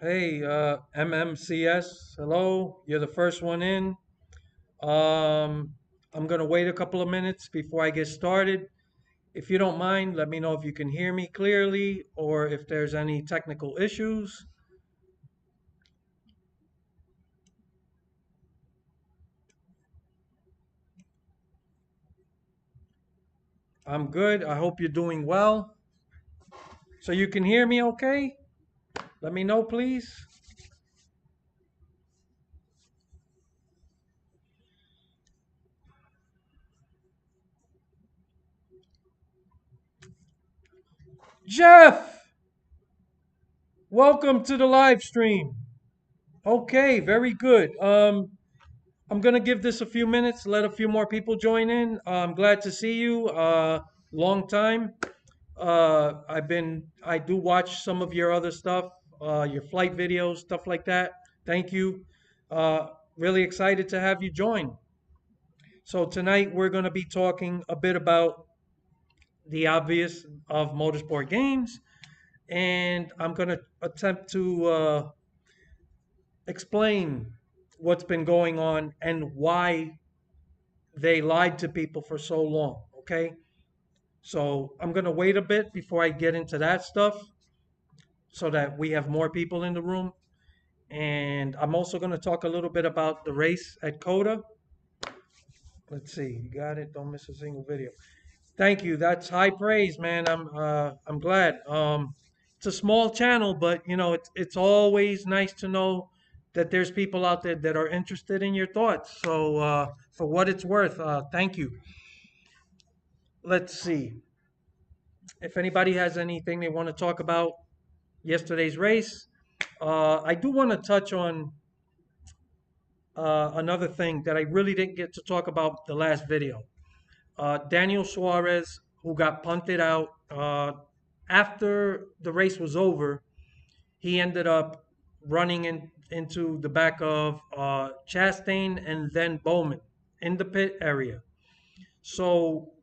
Hey, MMCS, hello. You're the first one in. Um, I'm gonna wait a couple of minutes before I get started. If you don't mind, let me know if you can hear me clearly or if there's any technical issues. I'm good. I hope you're doing well. So you can hear me okay? Let me know, please. Jeff, welcome to the live stream. Okay, very good. I'm gonna give this a few minutes, let a few more people join in. I'm glad to see you. Long time. I do watch some of your other stuff, your flight videos, stuff like that. Thank you. Really excited to have you join. So tonight we're gonna be talking a bit about the obvious of motorsport games, and I'm gonna attempt to explain what's been going on and why they lied to people for so long. Okay, so I'm gonna wait a bit before I get into that stuff so that we have more people in the room. And I'm also gonna talk a little bit about the race at COTA. Let's see, you got it. Don't miss a single video. Thank you. That's high praise, man. I'm glad. It's a small channel, but you know it's always nice to know that there's people out there that are interested in your thoughts. So for what it's worth, thank you. Let's see if anybody has anything they want to talk about yesterday's race. I do want to touch on another thing that I really didn't get to talk about the last video. Daniel Suarez, who got punted out after the race was over, he ended up running into the back of Chastain and then Bowman in the pit area. So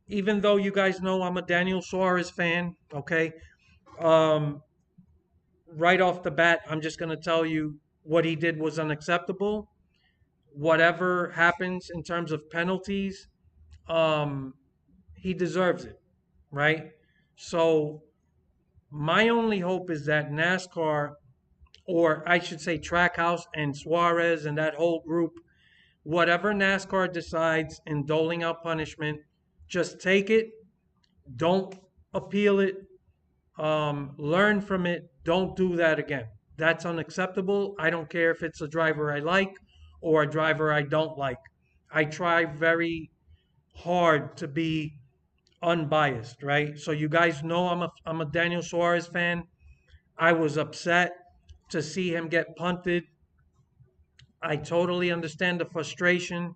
even though you guys know I'm a Daniel Suarez fan, okay, um, right off the bat, I'm just going to tell you what he did was unacceptable. Whatever happens in terms of penalties, um, he deserves it, right? So my only hope is that NASCAR, or I should say Trackhouse and Suarez and that whole group, whatever NASCAR decides in doling out punishment, just take it. Don't appeal it. Learn from it. Don't do that again. That's unacceptable. I don't care if it's a driver I like or a driver I don't like. I try very hard to be unbiased, right? So you guys know I'm a Daniel Suarez fan. I was upset to see him get punted. I totally understand the frustration,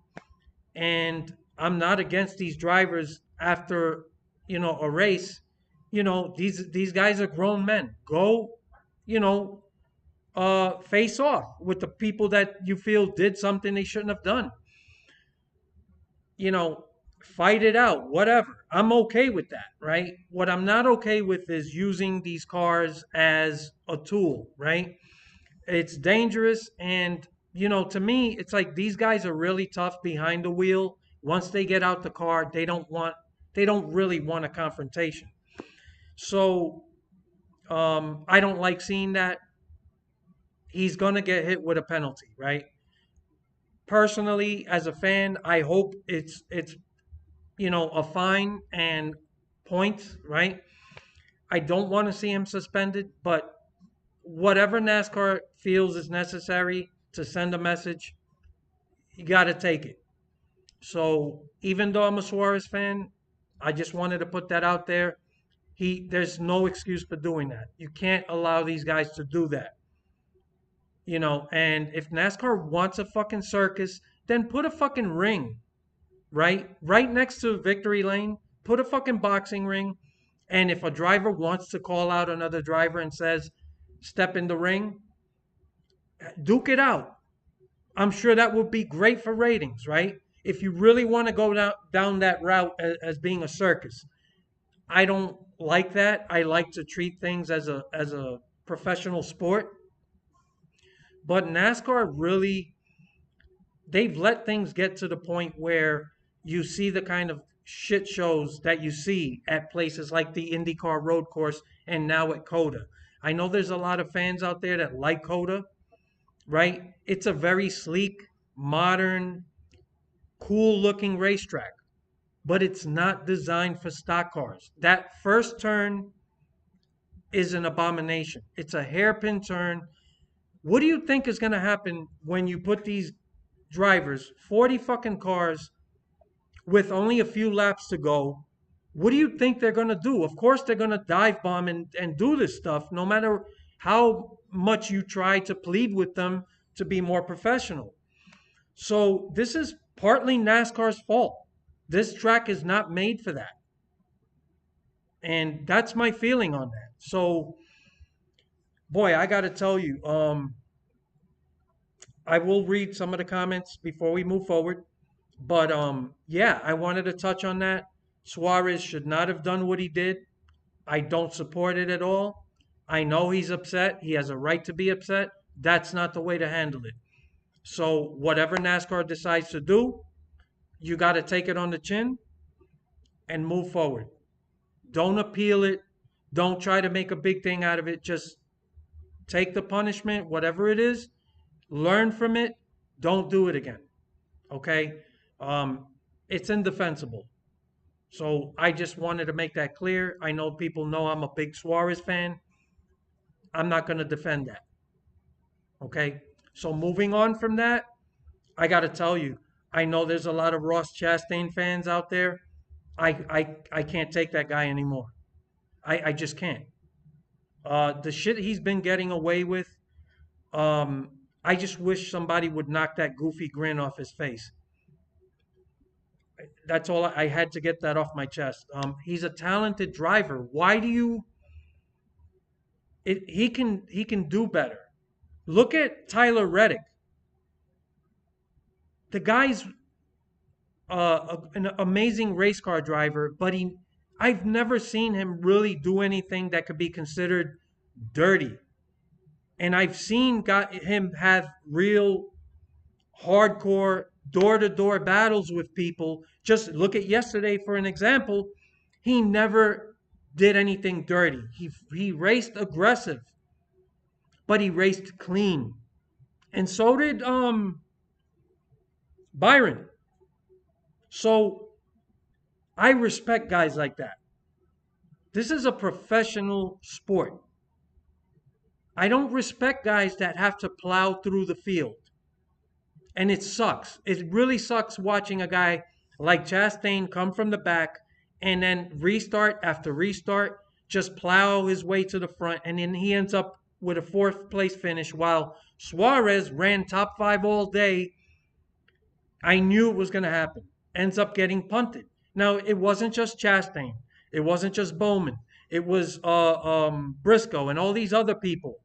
and I'm not against these drivers after a race. These guys are grown men. Go, you know, face off with the people that you feel did something they shouldn't have done. you know, Fight it out, whatever. I'm okay with that, right? What I'm not okay with is using these cars as a tool, right? It's dangerous. And, to me, it's like these guys are really tough behind the wheel. Once they get out the car, they don't really want a confrontation. So, I don't like seeing that. He's going to get hit with a penalty, right? Personally, as a fan, I hope it's a fine and points, right? I don't want to see him suspended, but whatever NASCAR feels is necessary to send a message, you got to take it. So even though I'm a Suarez fan, I just wanted to put that out there. There's no excuse for doing that. You can't allow these guys to do that. And if NASCAR wants a fucking circus, then put a fucking ring, right? Right next to victory lane, put a fucking boxing ring. And if a driver wants to call out another driver and says, step in the ring, duke it out. I'm sure that would be great for ratings, right? If you really want to go down that route as being a circus. I don't like that. I like to treat things as a professional sport. But NASCAR really, they've let things get to the point where you see the kind of shit shows that you see at places like the IndyCar road course and now at COTA. I know there's a lot of fans out there that like COTA, right? It's a very sleek, modern, cool looking racetrack, but it's not designed for stock cars. That first turn is an abomination. It's a hairpin turn. What do you think is going to happen when you put these drivers, 40 fucking cars, with only a few laps to go? What do you think they're going to do? Of course, they're going to dive bomb and do this stuff, no matter how much you try to plead with them to be more professional. So, this is partly NASCAR's fault. This track is not made for that. And that's my feeling on that. So, boy, I got to tell you, I will read some of the comments before we move forward. But yeah, I wanted to touch on that. Suarez should not have done what he did. I don't support it at all. I know he's upset. He has a right to be upset. That's not the way to handle it. So whatever NASCAR decides to do, you got to take it on the chin and move forward. Don't appeal it. Don't try to make a big thing out of it. Just take the punishment, whatever it is, learn from it. Don't do it again. Okay? It's indefensible. So I just wanted to make that clear. I know people know I'm a big Suarez fan. I'm not going to defend that. Okay? So moving on from that, I got to tell you, I know there's a lot of Ross Chastain fans out there. I can't take that guy anymore. I just can't. The shit he's been getting away with, I just wish somebody would knock that goofy grin off his face. That's all. I had to get that off my chest. He's a talented driver. Why do you? He can do better. Look at Tyler Reddick. The guy's an amazing race car driver, but I've never seen him really do anything that could be considered dirty. And I've seen him have real hardcore door-to-door battles with people. Just look at yesterday for an example. He never did anything dirty. He raced aggressive, but he raced clean. And so did Byron. So I respect guys like that. This is a professional sport. I don't respect guys that have to plow through the field. And it sucks. It really sucks watching a guy like Chastain come from the back and then restart after restart, just plow his way to the front, and then he ends up with a fourth place finish while Suarez ran top 5 all day. I knew it was going to happen. Ends up getting punted. Now, it wasn't just Chastain. It wasn't just Bowman. It was Briscoe and all these other people.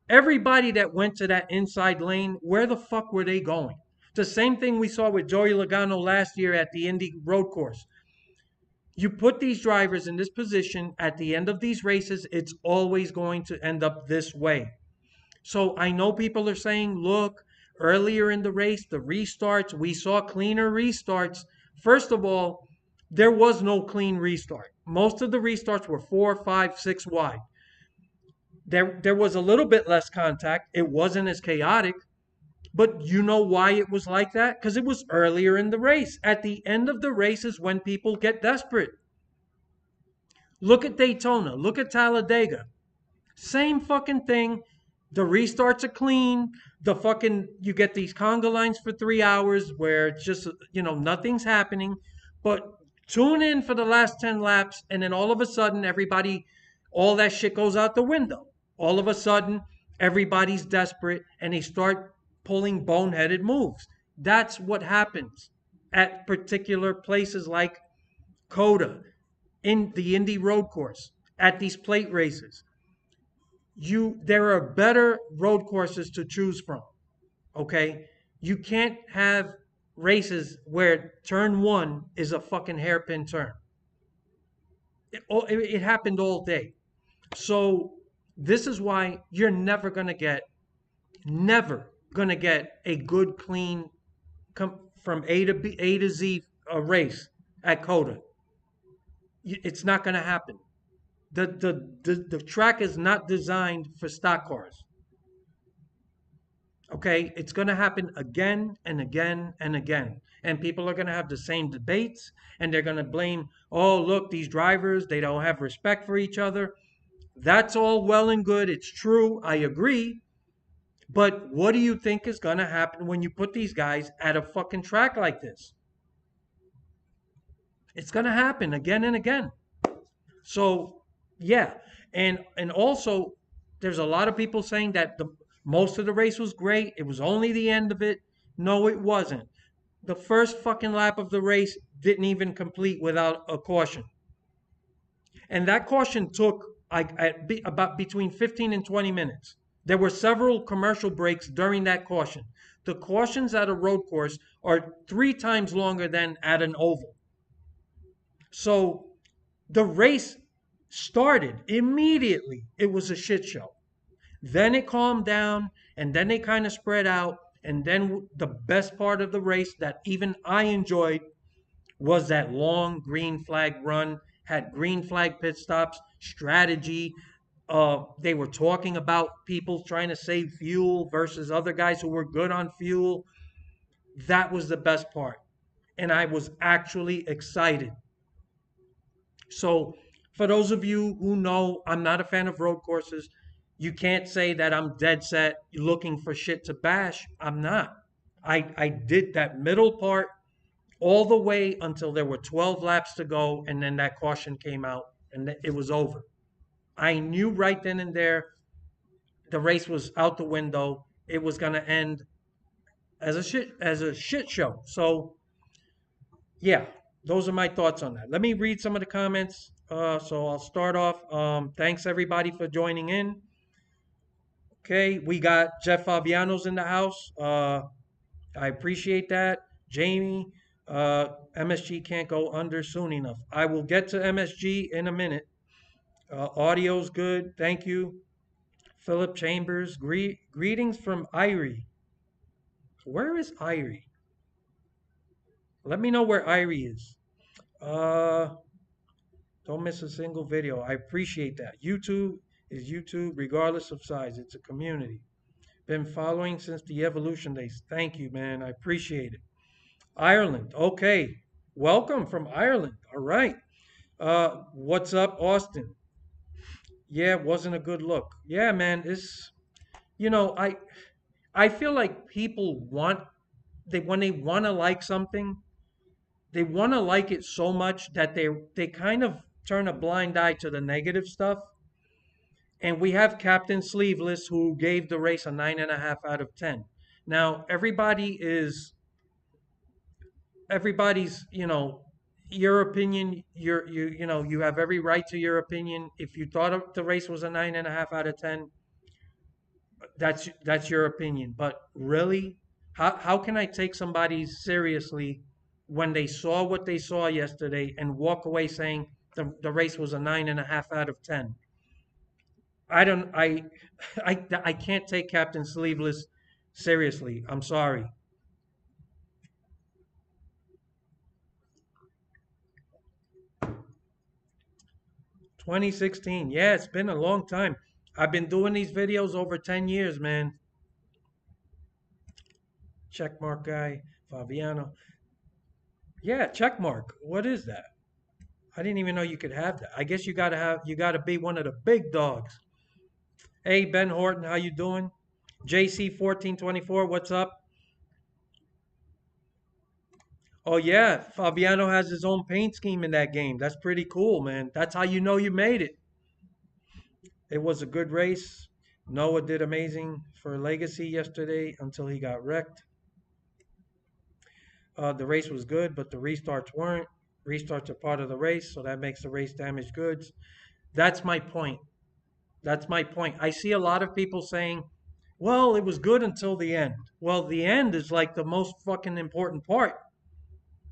Everybody that went to that inside lane, where the fuck were they going? The same thing we saw with Joey Logano last year at the Indy road course. You put these drivers in this position at the end of these races, it's always going to end up this way. So I know people are saying, look, earlier in the race, the restarts, we saw cleaner restarts. First of all, there was no clean restart. Most of the restarts were 4, 5, 6 wide. There was a little bit less contact. It wasn't as chaotic. But you know why it was like that? Because it was earlier in the race. At the end of the race is when people get desperate. Look at Daytona. Look at Talladega. Same fucking thing. The restarts are clean. You get these conga lines for 3 hours where it's just, nothing's happening. But tune in for the last 10 laps, and then all of a sudden, all that shit goes out the window. All of a sudden, everybody's desperate, and they start pulling boneheaded moves. That's what happens at particular places like COTA, in the Indy road course, at these plate races. There are better road courses to choose from. Okay, you can't have races where turn one is a fucking hairpin turn. It happened all day. So this is why you're never gonna get a good clean from A to Z race at COTA. It's not gonna happen. The track is not designed for stock cars. Okay, it's going to happen again and again and again. And people are going to have the same debates and they're going to blame, oh, look, these drivers, they don't have respect for each other. That's all well and good. It's true. I agree. But what do you think is going to happen when you put these guys at a fucking track like this? It's going to happen again and again. So, yeah. And also there's a lot of people saying that the most of the race was great. It was only the end of it. No, it wasn't. The first fucking lap of the race didn't even complete without a caution. And that caution took about between 15 and 20 minutes. There were several commercial breaks during that caution. The cautions at a road course are 3 times longer than at an oval. So the race started immediately. It was a shit show. Then it calmed down, and then they kind of spread out. And then the best part of the race that even I enjoyed was that long green flag run, had green flag pit stops, strategy. They were talking about people trying to save fuel versus other guys who were good on fuel. That was the best part. And I was actually excited. So, for those of you who know, I'm not a fan of road courses. You can't say that I'm dead set looking for shit to bash. I'm not. I did that middle part all the way until there were 12 laps to go, and then that caution came out, and it was over. I knew right then and there the race was out the window. It was going to end as a shit show. So yeah, those are my thoughts on that. Let me read some of the comments. So I'll start off. Thanks everybody for joining in. Okay, we got Jeff Fabiano's in the house. I appreciate that. Jamie, MSG can't go under soon enough. I will get to MSG in a minute. Audio's good. Thank you. Philip Chambers, greetings from Irie. Where is Irie? Let me know where Irie is. Don't miss a single video. I appreciate that. YouTube is YouTube regardless of size. It's a community. Been following since the evolution days. Thank you, man. I appreciate it. Ireland. Okay. Welcome from Ireland. All right. What's up, Austin? Yeah, it wasn't a good look. Yeah, man. It's you know, I feel like people want they when they want to like something, they want to like it so much that they kind of turn a blind eye to the negative stuff. And we have Captain Sleeveless who gave the race a 9.5 out of 10. Now everybody's your opinion. You have every right to your opinion. If you thought the race was a 9.5 out of 10, that's your opinion. But really, how can I take somebody seriously when they saw what they saw yesterday and walk away saying the race was a 9.5 out of 10? I don't I can't take Captain Sleeveless seriously. I'm sorry. 2016. Yeah, it's been a long time. I've been doing these videos over 10 years, man. Checkmark guy, Fabiano. Yeah, checkmark. What is that? I didn't even know you could have that. I guess you gotta be one of the big dogs. Hey Ben Horton, how you doing? JC1424, what's up? Oh yeah, Fabiano has his own paint scheme in that game. That's pretty cool, man. That's how you know you made it. It was a good race. Noah did amazing for Legacy yesterday until he got wrecked. The race was good, but the restarts weren't. Restarts are part of the race, so that makes the race damaged goods. That's my point. That's my point. I see a lot of people saying, well, it was good until the end. Well, the end is like the most fucking important part.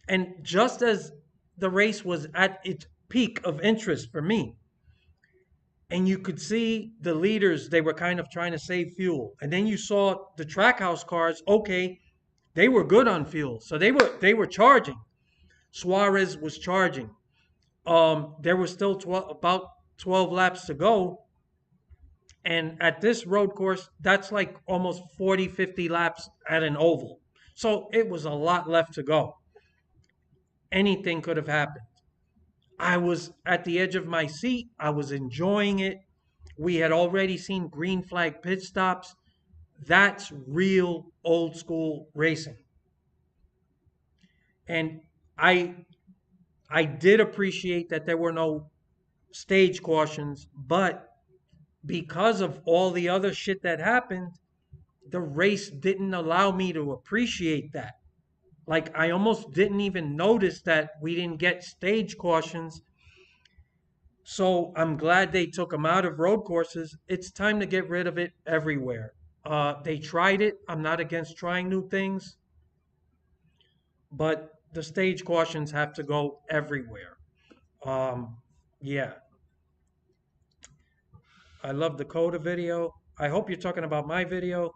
And just as the race was at its peak of interest for me, and you could see the leaders, they were kind of trying to save fuel. And then you saw the trackhouse cars, okay, they were good on fuel. So they were charging. Suarez was charging. There was still about 12 laps to go. And at this road course, that's like almost 40, 50 laps at an oval. So it was a lot left to go. Anything could have happened. I was at the edge of my seat. I was enjoying it. We had already seen green flag pit stops. That's real old school racing. And I I did appreciate that there were no stage cautions, but because of all the other shit that happened, the race didn't allow me to appreciate that. Like I almost didn't even notice that we didn't get stage cautions. So I'm glad they took them out of road courses. It's time to get rid of it everywhere. They tried it. I'm not against trying new things, but the stage cautions have to go everywhere. Um, yeah, I love the COTA video. I hope you're talking about my video.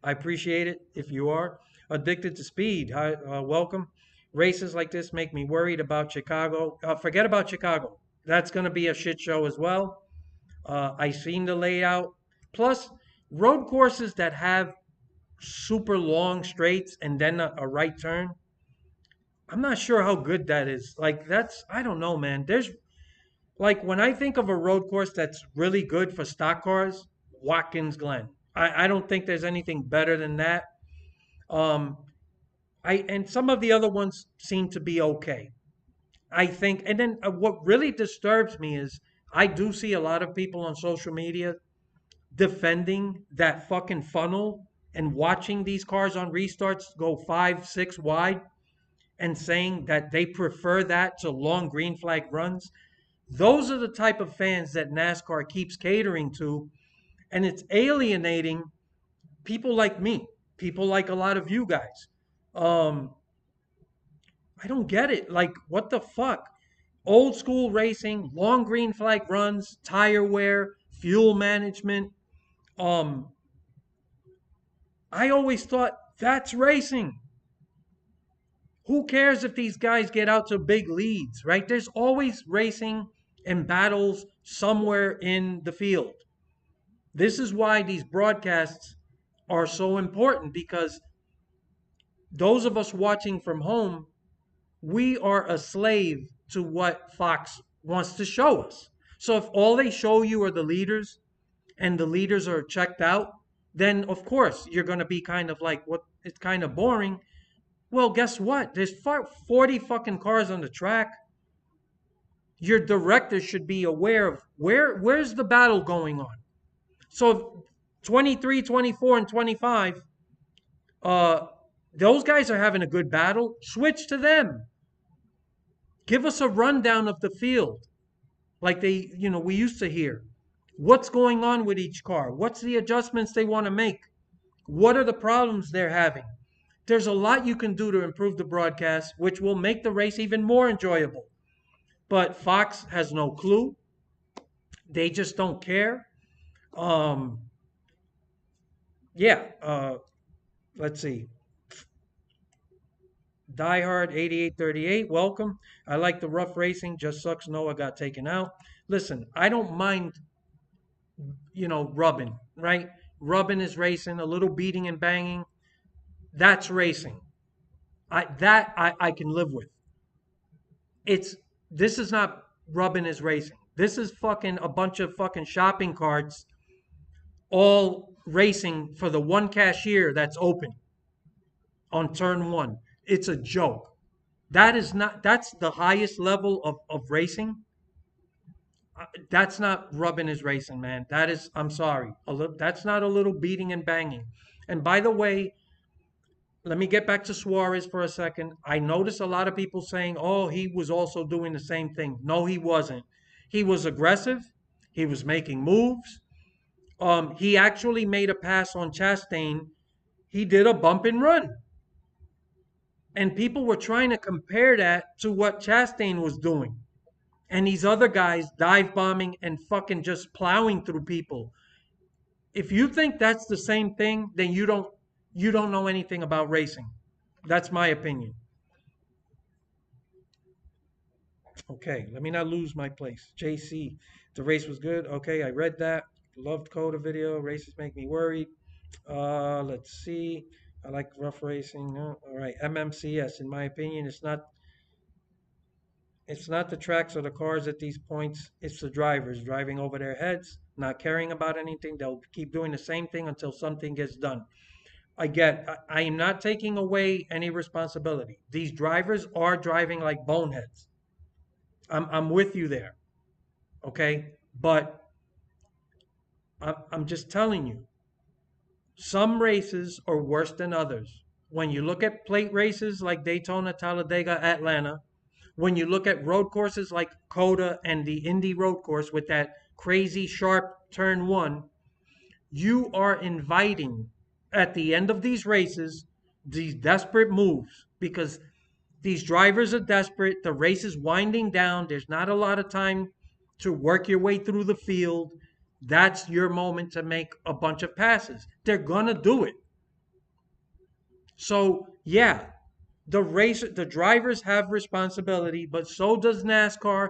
I appreciate it if you are. Addicted to speed. Hi, welcome. Races like this make me worried about Chicago. Forget about Chicago. That's going to be a shit show as well. I seen the layout. Plus, road courses that have super long straights and then a right turn. I'm not sure how good that is. Like that's I don't know, man. There's like when I think of a road course that's really good for stock cars, Watkins Glen. I don't think there's anything better than that. Um, I and some of the other ones seem to be okay. I think, and then what really disturbs me is I do see a lot of people on social media defending that fucking funnel and watching these cars on restarts go 5, 6 wide and saying that they prefer that to long green flag runs. Those are the type of fans that NASCAR keeps catering to, and it's alienating people like me, people like a lot of you guys. Um, I don't get it. Like, what the fuck? Old school racing, long green flag runs, tire wear, fuel management. Um, I always thought that's racing. Who cares if these guys get out to big leads, right? There's always racing and battles somewhere in the field. This is why these broadcasts are so important because those of us watching from home, we are a slave to what Fox wants to show us. So if all they show you are the leaders and the leaders are checked out, then of course you're going to be kind of like, what? It's kind of boring. Well, guess what? There's 40 fucking cars on the track. Your director should be aware of where's the battle going on. So 23, 24, and 25, uh, those guys are having a good battle. Switch to them. Give us a rundown of the field like we used to hear. What's going on with each car? What's the adjustments they want to make? What are the problems they're having? There's a lot you can do to improve the broadcast, which will make the race even more enjoyable. But Fox has no clue. They just don't care. Um, yeah. Let's see. Diehard 8838, welcome. I like the rough racing. Just sucks Noah got taken out. Listen, I don't mind, rubbing, right? Rubbing is racing, a little beating and banging. That's racing. I can live with. This is not rubbing is racing. This is fucking a bunch of fucking shopping carts all racing for the one cashier that's open on turn one. It's a joke. That's the highest level of racing. That's not rubbing his racing, man. That is, I'm sorry, that's not a little beating and banging. And by the way, let me get back to Suarez for a second. I noticed a lot of people saying, "Oh, he was also doing the same thing." No, he wasn't. He was aggressive. He was making moves. He actually made a pass on Chastain. He did a bump and run, and people were trying to compare that to what Chastain was doing. And these other guys dive bombing and fucking just plowing through people. If you think that's the same thing, then you don't know anything about racing. That's my opinion. Okay, let me not lose my place. JC, the race was good. Okay, I read that. Loved COTA video. Races make me worried. Let's see. I like rough racing. All right, MMCS. In my opinion, it's not the tracks or the cars at these points. It's the drivers driving over their heads, not caring about anything. They'll keep doing the same thing until something gets done. I am not taking away any responsibility. These drivers are driving like boneheads. I'm with you there. Okay, but I'm just telling you, some races are worse than others. When you look at plate races like Daytona, Talladega, Atlanta, when you look at road courses like COTA and the Indy road course with that crazy sharp turn one, you are inviting at the end of these races these desperate moves because these drivers are desperate. The race is winding down. There's not a lot of time to work your way through the field. That's your moment to make a bunch of passes. They're going to do it. So, yeah, the drivers have responsibility, but so does NASCAR.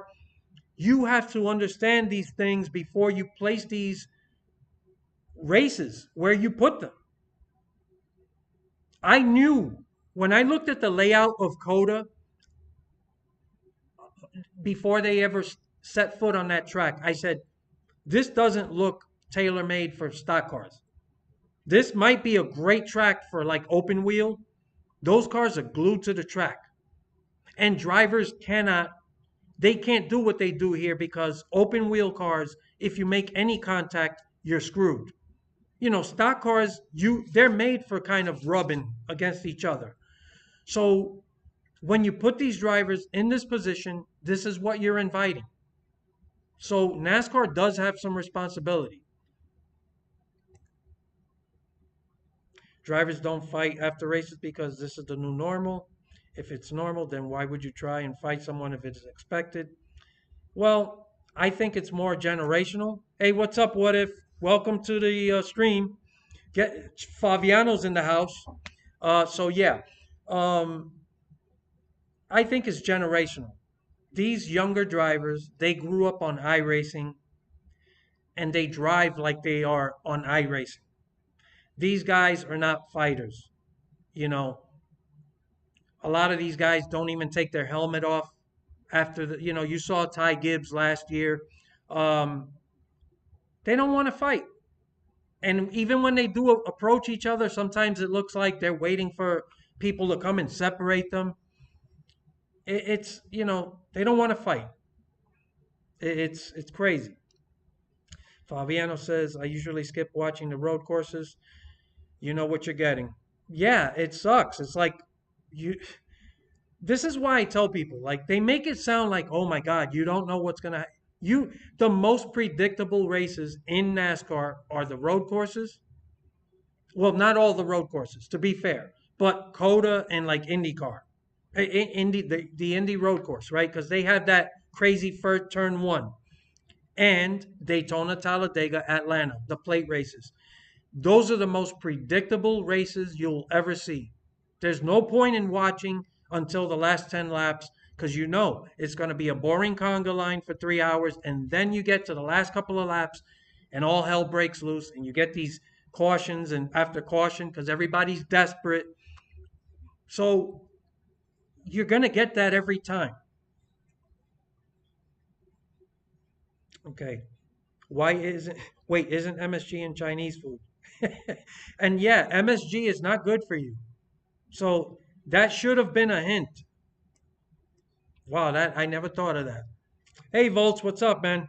You have to understand these things before you place these races where you put them. I knew when I looked at the layout of COTA before they ever set foot on that track, I said, this doesn't look tailor made for stock cars. This might be a great track for like open wheel. Those cars are glued to the track. And drivers they can't do what they do here because open wheel cars, if you make any contact, you're screwed. Stock cars, they're made for kind of rubbing against each other. So when you put these drivers in this position, this is what you're inviting. So NASCAR does have some responsibility. Drivers don't fight after races because this is the new normal. If it's normal, then why would you try and fight someone if it's expected? Well, I think it's more generational. Hey, what's up? What if? Welcome to the stream. Get Fabiano's in the house. So yeah, um, I think it's generational. These younger drivers, they grew up on iRacing and they drive like they are on iRacing. These guys are not fighters. You know, a lot of these guys don't even take their helmet off after you saw Ty Gibbs last year. Um, they don't want to fight. And even when they do approach each other, sometimes it looks like they're waiting for people to come and separate them. It's they don't want to fight. It's crazy. Fabiano says, I usually skip watching the road courses. You know what you're getting. Yeah, it sucks. It's like you this is why I tell people, like they make it sound like, oh my God, you don't know what's gonna the most predictable races in NASCAR are the road courses. Well, not all the road courses, to be fair, but COTA and like IndyCar. The Indy road course, right? Because they have that crazy first turn one. And Daytona, Talladega, Atlanta, the plate races. Those are the most predictable races you'll ever see. There's no point in watching until the last 10 laps because you know it's going to be a boring conga line for 3 hours. And then you get to the last couple of laps and all hell breaks loose and you get these cautions and after caution because everybody's desperate. So you're going to get that every time. Okay. Isn't MSG in Chinese food? And yeah, MSG is not good for you. So that should have been a hint. Wow, that I never thought of that. Hey Volts, what's up, man?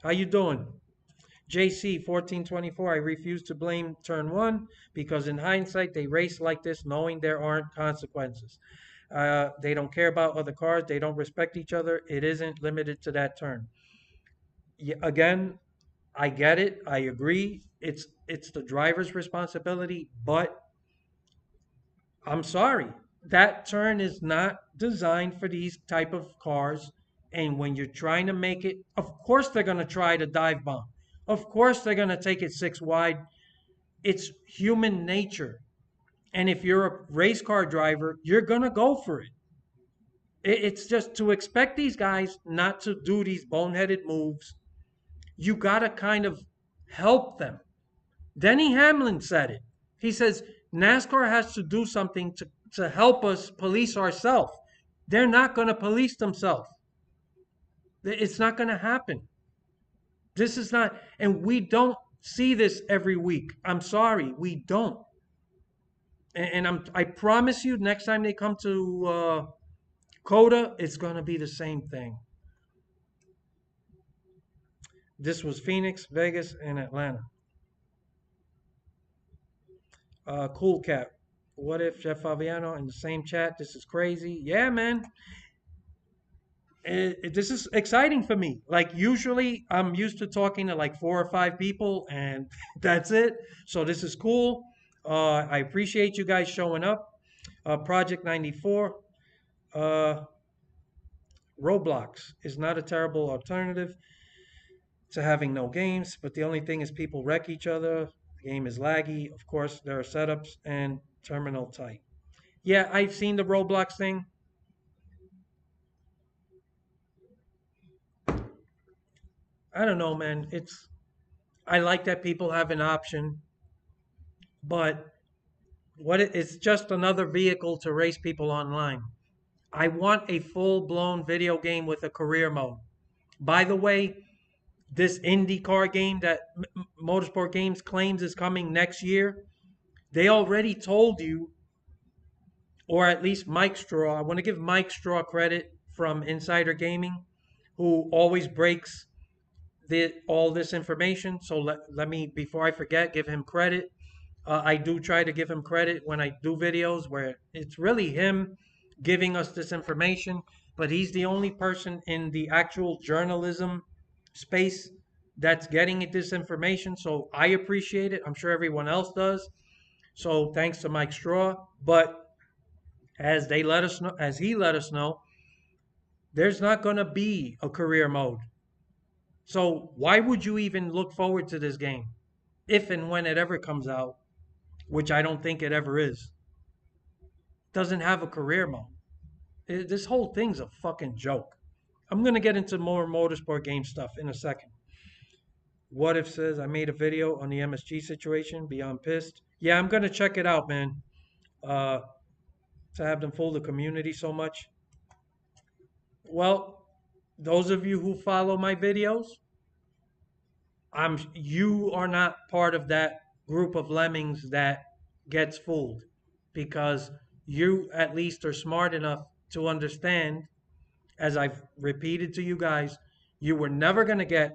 How you doing? JC 1424. I refuse to blame turn one because in hindsight they race like this knowing there aren't consequences. They don't care about other cars. They don't respect each other. It isn't limited to that turn. Yeah, again, I get it. I agree. It's the driver's responsibility, but I'm sorry. That turn is not designed for these type of cars. And when you're trying to make it, of course they're going to try to dive bomb. Of course they're going to take it six wide. It's human nature. And if you're a race car driver, you're going to go for it. It's just to expect these guys not to do these boneheaded moves. You got to kind of help them. Denny Hamlin said it. He says NASCAR has to do something to help us police ourselves. They're not going to police themselves. It's not going to happen. This is not, and we don't see this every week. I'm sorry, we don't. And I promise you, next time they come to COTA, it's going to be the same thing. This was Phoenix, Vegas, and Atlanta. Cool Cat. What if Jeff Fabiano in the same chat? This is crazy. Yeah, man. This is exciting for me. Like usually I'm used to talking to like four or five people and that's it. So this is cool. I appreciate you guys showing up. Project 94. Uh, Roblox is not a terrible alternative to having no games, but the only thing is people wreck each other. The game is laggy. Of course, there are setups and terminal tight. Yeah, I've seen the Roblox thing. I don't know, man. I like that people have an option, but it's just another vehicle to race people online. I want a full-blown video game with a career mode. By the way, this IndyCar game that Motorsport Games claims is coming next year, they already told you, or at least Mike Straw. I want to give Mike Straw credit from Insider Gaming, who always breaks all this information. So let me, before I forget, give him credit. I do try to give him credit when I do videos where it's really him giving us this information, but he's the only person in the actual journalism space that's getting this information. So I appreciate it. I'm sure everyone else does. So thanks to Mike Straw. But as they let us know, as he let us know, there's not going to be a career mode. So why would you even look forward to this game if and when it ever comes out, which I don't think it ever is? Doesn't have a career mode. This whole thing's a fucking joke. I'm going to get into more motorsport game stuff in a second. What if says I made a video on the MSG situation, beyond pissed. Yeah, I'm going to check it out, man. Uh, to have them fool the community so much. Well, those of you who follow my videos, you are not part of that group of lemmings that gets fooled because you at least are smart enough to understand, as I've repeated to you guys, you were never going to get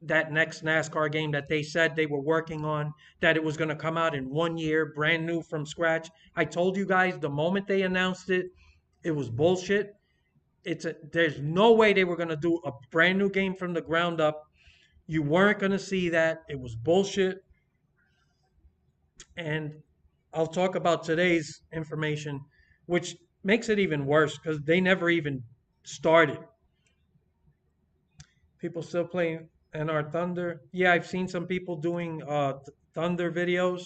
that next NASCAR game that they said they were working on, that it was going to come out in 1 year, brand new from scratch. I told you guys the moment they announced it, it was bullshit. There's no way they were going to do a brand new game from the ground up. You weren't going to see that. It was bullshit. And I'll talk about today's information, which makes it even worse because they never even started. People still playing NR Thunder. Yeah, I've seen some people doing Thunder videos.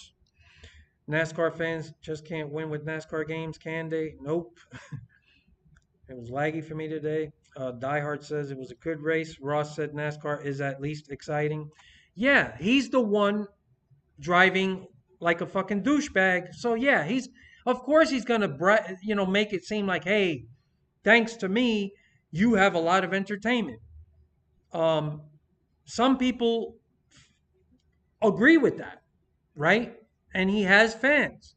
NASCAR fans just can't win with NASCAR games, can they? Nope. It was laggy for me today. Diehard says it was a good race. Ross said NASCAR is at least exciting. Yeah, he's the one driving like a fucking douchebag. So yeah, of course he's gonna make it seem like, hey, thanks to me, you have a lot of entertainment. Um, some people agree with that, right? And he has fans.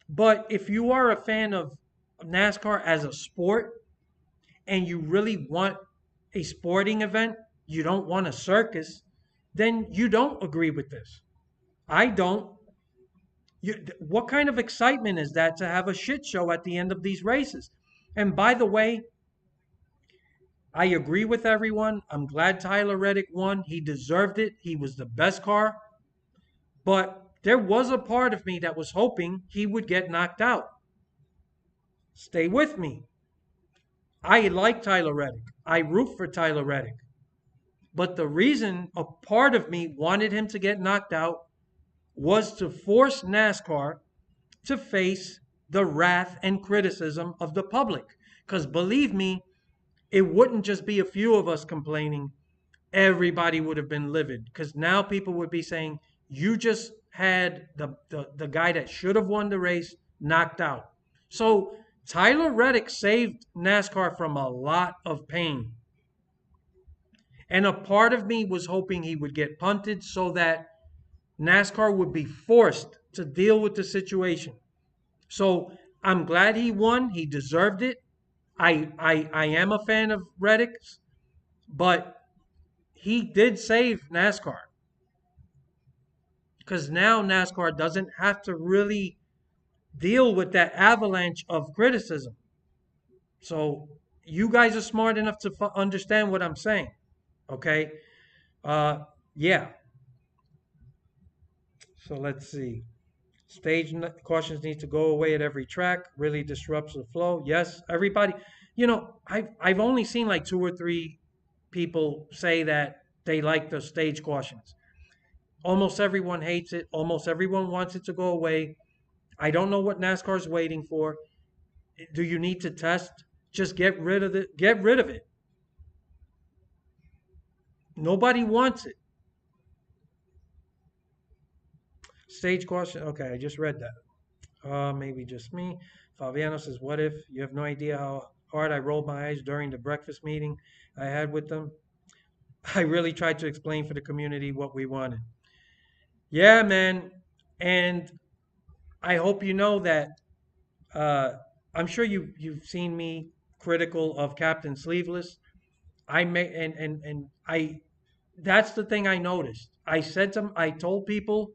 But if you are a fan of NASCAR as a sport and you really want a sporting event, you don't want a circus, then you don't agree with this. I don't. What kind of excitement is that to have a shit show at the end of these races? And by the way, I agree with everyone. I'm glad Tyler Reddick won. He deserved it. He was the best car. But there was a part of me that was hoping he would get knocked out. Stay with me. I like Tyler Reddick. I root for Tyler Reddick. But the reason a part of me wanted him to get knocked out was to force NASCAR to face the wrath and criticism of the public. Because believe me, it wouldn't just be a few of us complaining. Everybody would have been livid. Because now people would be saying, you just had the guy that should have won the race knocked out. So Tyler Reddick saved NASCAR from a lot of pain. And a part of me was hoping he would get punted so that NASCAR would be forced to deal with the situation. So I'm glad he won. He deserved it. I am a fan of Reddick's, but he did save NASCAR. Because now NASCAR doesn't have to really deal with that avalanche of criticism. So you guys are smart enough to understand what I'm saying. Okay? Yeah. So let's see. Stage cautions need to go away at every track. Really disrupts the flow. Yes, everybody. I've only seen like 2 or 3 people say that they like the stage cautions. Almost everyone hates it. Almost everyone wants it to go away. I don't know what NASCAR is waiting for. Do you need to test? Just get rid of it. Get rid of it. Nobody wants it. Stage caution. Okay, I just read that. Maybe just me. Fabiano says, what if? You have no idea how hard I rolled my eyes during the breakfast meeting I had with them. I really tried to explain for the community what we wanted. Yeah, man. And I hope you know that uh, I'm sure you've seen me critical of Captain Sleeveless. I may and I that's the thing I noticed. I told people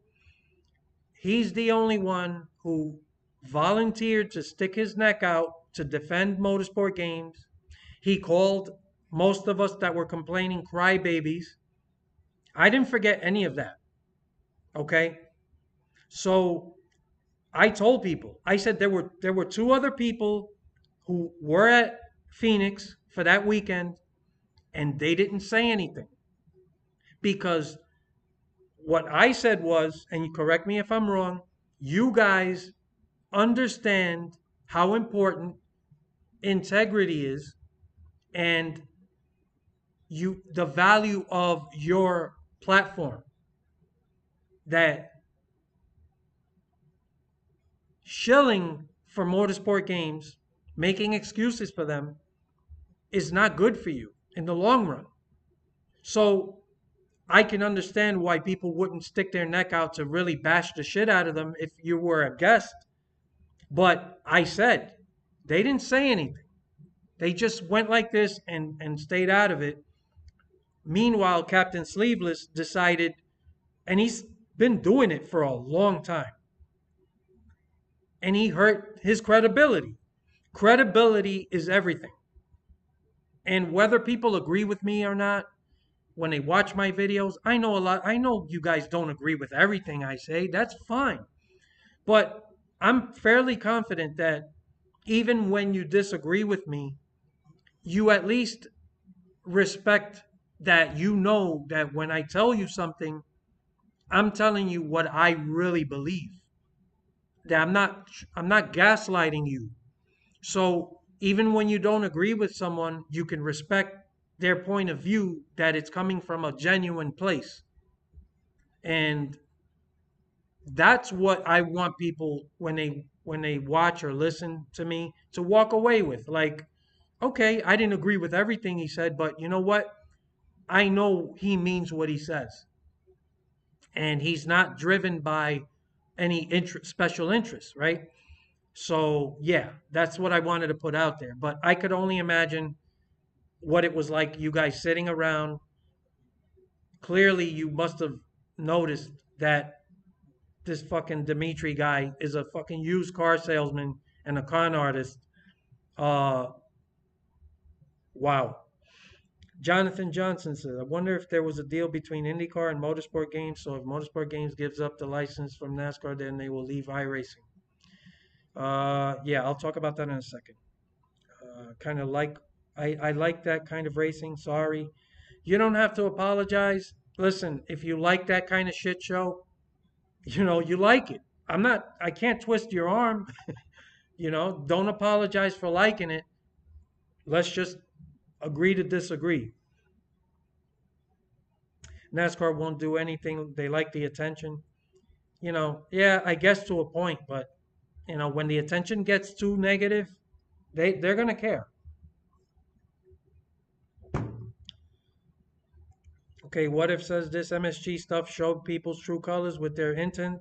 he's the only one who volunteered to stick his neck out to defend motorsport games. He called most of us that were complaining crybabies. I didn't forget any of that. Okay? So I told people, I said there were 2 other people who were at Phoenix for that weekend and they didn't say anything. Because what I said was, and you correct me if I'm wrong, you guys understand how important integrity is and the value of your platform. That shilling for motorsport games, making excuses for them, is not good for you in the long run. So I can understand why people wouldn't stick their neck out to really bash the shit out of them if you were a guest. But I said, they didn't say anything. They just went like this and stayed out of it. Meanwhile, Captain Sleeveless decided, and he's been doing it for a long time, and he hurt his credibility. Credibility is everything. And whether people agree with me or not, when they watch my videos, I know you guys don't agree with everything I say. That's fine. But I'm fairly confident that even when you disagree with me, you at least respect that you know that when I tell you something, I'm telling you what I really believe. That I'm not gaslighting you. So even when you don't agree with someone, you can respect their point of view that it's coming from a genuine place. And that's what I want people when they watch or listen to me to walk away with. Like, okay, I didn't agree with everything he said, but you know what? I know he means what he says. And he's not driven by any special interest, right? So, yeah, that's what I wanted to put out there. But I could only imagine what it was like, you guys sitting around Clearly, you must have noticed that this fucking Dimitri guy is a fucking used car salesman and a con artist. Uh, wow. Jonathan Johnson says, I wonder if there was a deal between IndyCar and Motorsport Games. So if Motorsport Games gives up the license from NASCAR, then they will leave iRacing. Yeah, I'll talk about that in a second. Kind of like, I like that kind of racing. Sorry. You don't have to apologize. Listen, if you like that kind of shit show, you like it. I can't twist your arm. Don't apologize for liking it. Let's just agree to disagree. NASCAR won't do anything. They like the attention. Yeah, I guess to a point, but when the attention gets too negative, they're gonna care. Okay, what if says this MSG stuff showed people's true colors with their intent?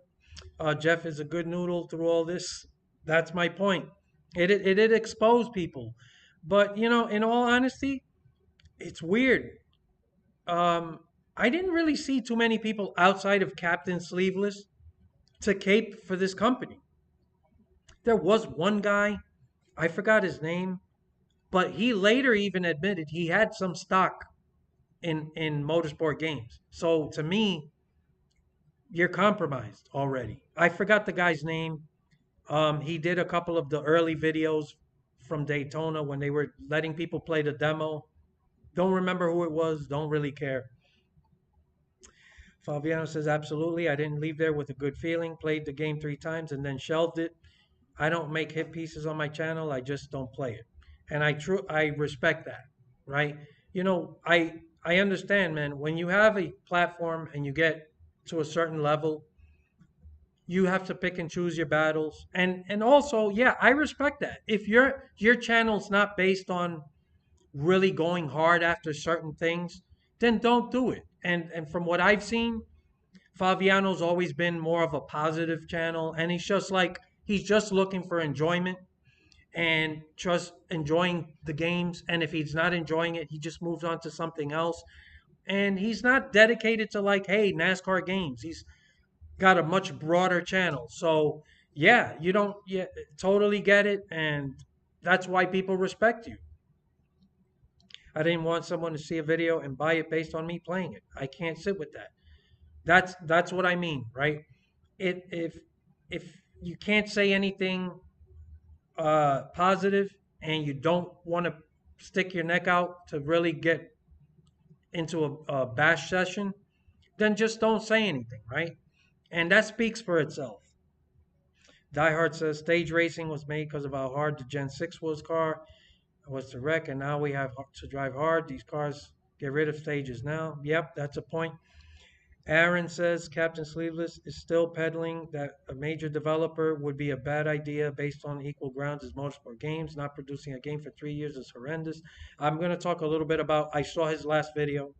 Jeff is a good noodle through all this. That's my point. It exposed people, but in all honesty, it's weird. Um, I didn't really see too many people outside of Captain Sleeveless to cape for this company. There was one guy, I forgot his name, but he later even admitted he had some stock in motorsport games. So to me, you're compromised already. I forgot the guy's name. He did a couple of the early videos from Daytona when they were letting people play the demo. Don't remember who it was. Don't really care. Fabiano says, absolutely. I didn't leave there with a good feeling. Played the game 3 times and then shelved it. I don't make hit pieces on my channel. I just don't play it. And I respect that, right? I understand, man. When you have a platform and you get to a certain level, you have to pick and choose your battles. And also, yeah, I respect that. If your channel's not based on really going hard after certain things, then don't do it. And from what I've seen, Fabiano's always been more of a positive channel, and he's just looking for enjoyment and just enjoying the games. And if he's not enjoying it, he just moves on to something else. And he's not dedicated to like, hey, NASCAR games. He's got a much broader channel. So yeah, you don't yeah, totally get it, and that's why people respect you. I didn't want someone to see a video and buy it based on me playing it. I can't sit with that. That's what I mean, right? If you can't say anything positive and you don't want to stick your neck out to really get into a bash session, then just don't say anything, right? And that speaks for itself. Diehard says stage racing was made because of how hard the Gen 6 was to wreck, and now we have to drive hard. These cars get rid of stages now. Yep, that's a point. Aaron says Captain Sleeveless is still peddling that a major developer would be a bad idea based on equal grounds as Motorsport Games. Not producing a game for 3 years is horrendous. I'm going to talk a little bit about, I saw his last video.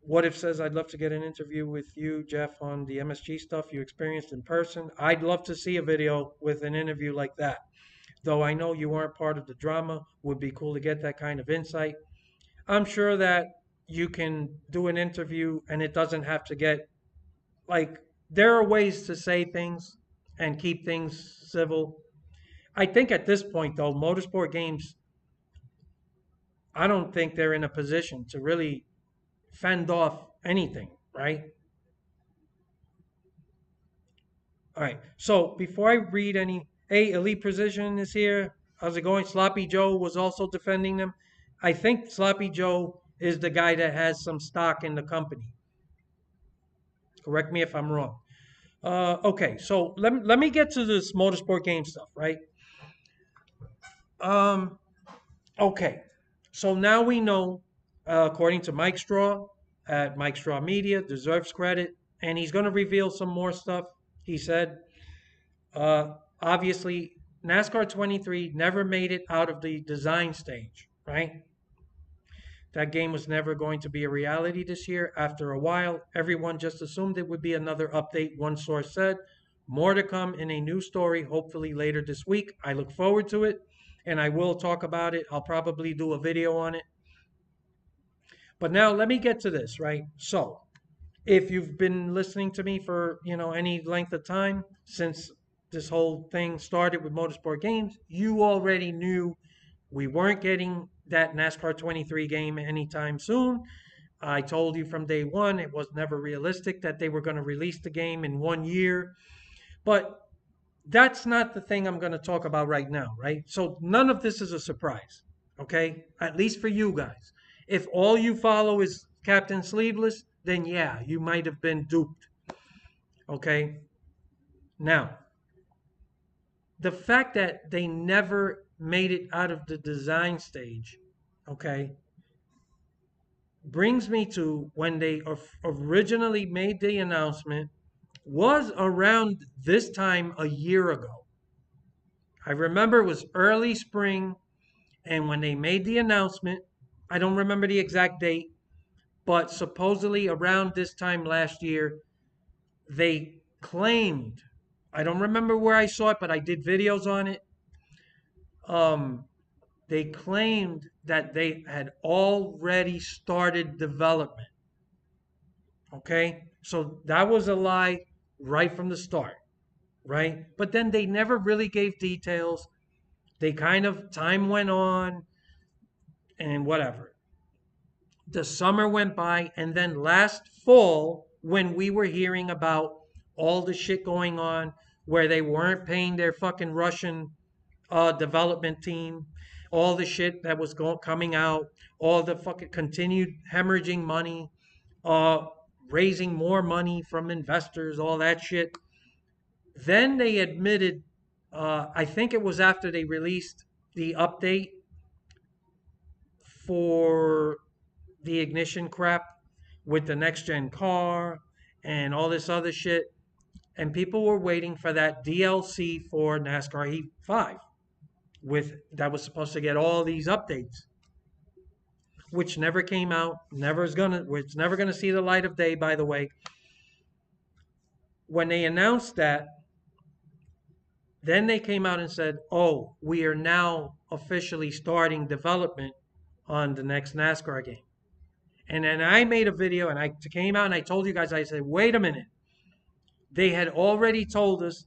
What If says, I'd love to get an interview with you, Jeff, on the MSG stuff you experienced in person. I'd love to see a video with an interview like that. Though I know you aren't part of the drama, would be cool to get that kind of insight. I'm sure that you can do an interview and it doesn't have to get like, there are ways to say things and keep things civil. I think at this point, though, Motorsport Games, I don't think they're in a position to really fend off anything, right? All right. So before I read any, hey, Elite Precision is here. How's it going? Sloppy Joe was also defending them. I think Sloppy Joe is the guy that has some stock in the company. Correct me if I'm wrong. Okay, so let me get to this motorsport game stuff, right? Um, okay, so now we know, according to Mike Straw at Mike Straw Media, deserves credit, and he's going to reveal some more stuff. He said, obviously, NASCAR 23 never made it out of the design stage, right? That game was never going to be a reality this year. After a while, everyone just assumed it would be another update, one source said. More to come in a new story, hopefully later this week. I look forward to it, and I will talk about it. I'll probably do a video on it. But now let me get to this, right? So, if you've been listening to me for, any length of time since this whole thing started with Motorsport Games, you already knew we weren't getting that NASCAR 23 game anytime soon. I told you from day one it was never realistic that they were going to release the game in 1 year. But that's not the thing I'm going to talk about right now, right? So none of this is a surprise, okay? At least for you guys. If all you follow is Captain Sleeveless, then yeah, you might have been duped, okay? Now, the fact that they never made it out of the design stage, okay, brings me to when they originally made the announcement was around this time a year ago. I remember it was early spring, and when they made the announcement, I don't remember the exact date, but supposedly around this time last year, they claimed, I don't remember where I saw it, but I did videos on it. Um, they claimed that they had already started development. Okay, so that was a lie right from the start, right? But then they never really gave details. They kind of, time went on and whatever. The summer went by, and then last fall, when we were hearing about all the shit going on where they weren't paying their fucking Russian development team, all the shit that was coming out, all the fucking continued hemorrhaging money, uh, raising more money from investors, all that shit. Then they admitted, I think it was after they released the update for the ignition crap with the next gen car and all this other shit. And people were waiting for that DLC for NASCAR Heat 5 with that was supposed to get all these updates, which never came out, it's never gonna see the light of day, by the way. When they announced that, then they came out and said, oh, we are now officially starting development on the next NASCAR game. And then I made a video and I came out and I told you guys, I said, wait a minute. They had already told us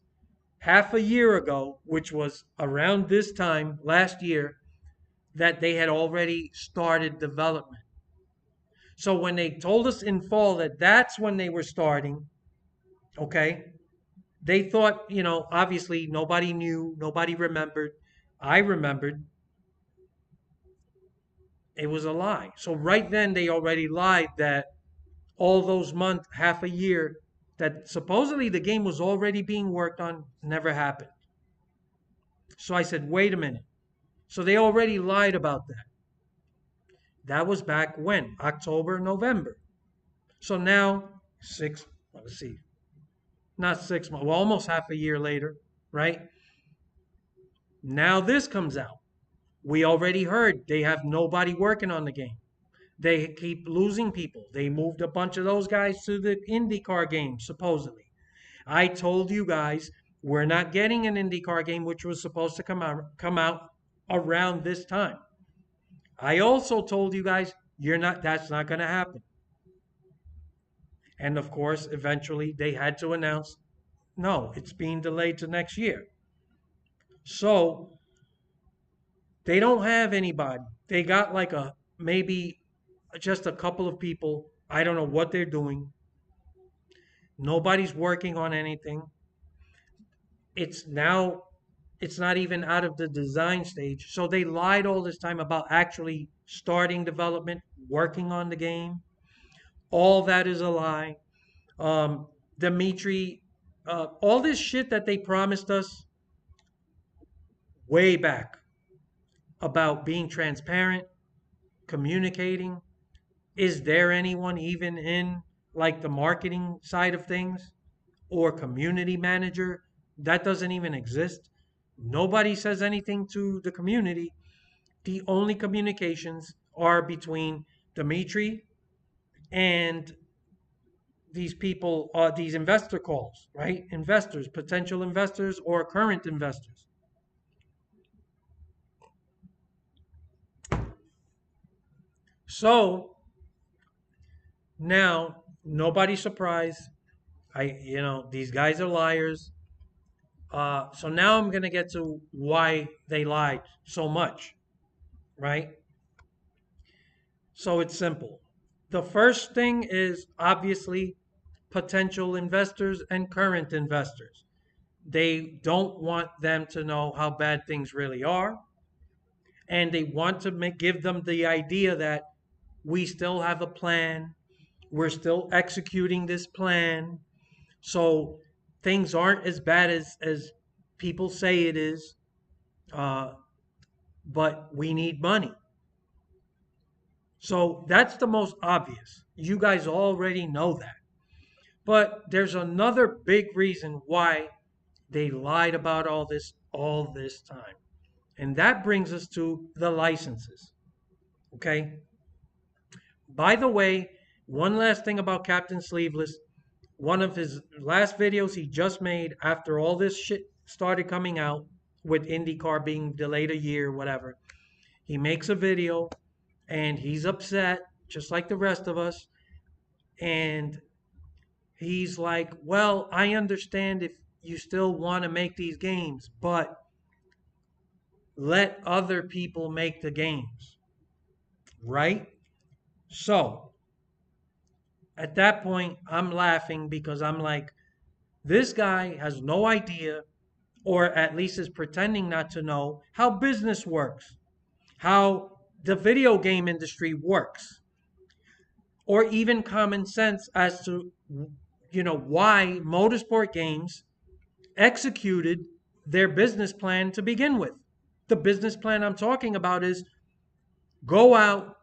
half a year ago, which was around this time last year, that they had already started development. So when they told us in fall that that's when they were starting, okay, they thought, obviously nobody knew, nobody remembered. I remembered. It was a lie. So right then they already lied that all those months, half a year, that supposedly the game was already being worked on, never happened. So I said, wait a minute. So they already lied about that. That was back when? October, November. So now, let's see, not 6 months, well, almost half a year later, right? Now this comes out. We already heard they have nobody working on the game. They keep losing people. They moved a bunch of those guys to the IndyCar game, supposedly. I told you guys we're not getting an IndyCar game, which was supposed to come out around this time. I also told you guys that's not going to happen. And of course, eventually they had to announce, no, it's being delayed to next year. So they don't have anybody. They got like maybe just a couple of people. I don't know what they're doing. Nobody's working on anything. It's not even out of the design stage. So they lied all this time about actually starting development, working on the game. All that is a lie. Dimitri, all this shit that they promised us way back about being transparent, communicating. Is there anyone even in like the marketing side of things or community manager? That doesn't even exist. Nobody says anything to the community. The only communications are between Dimitri and these people, these investor calls, right? Investors, potential investors, or current investors. So Now, nobody's surprised. These guys are liars. So now I'm going to get to why they lied so much, right? So it's simple. The first thing is obviously potential investors and current investors. They don't want them to know how bad things really are. And they want to give them the idea that we still have a plan. We're still executing this plan. So things aren't as bad as people say it is. Uh, but we need money. So that's the most obvious. You guys already know that. But there's another big reason why they lied about all this time. And that brings us to the licenses. Okay? By the way, one last thing about Captain Sleeveless. One of his last videos he just made after all this shit started coming out with IndyCar being delayed a year, whatever. He makes a video and he's upset, just like the rest of us. And he's like, well, I understand if you still want to make these games, but let other people make the games, right? So at that point, I'm laughing because I'm like, this guy has no idea, or at least is pretending not to know, how business works, how the video game industry works, or even common sense as to why motorsport games executed their business plan to begin with. The business plan I'm talking about is go out,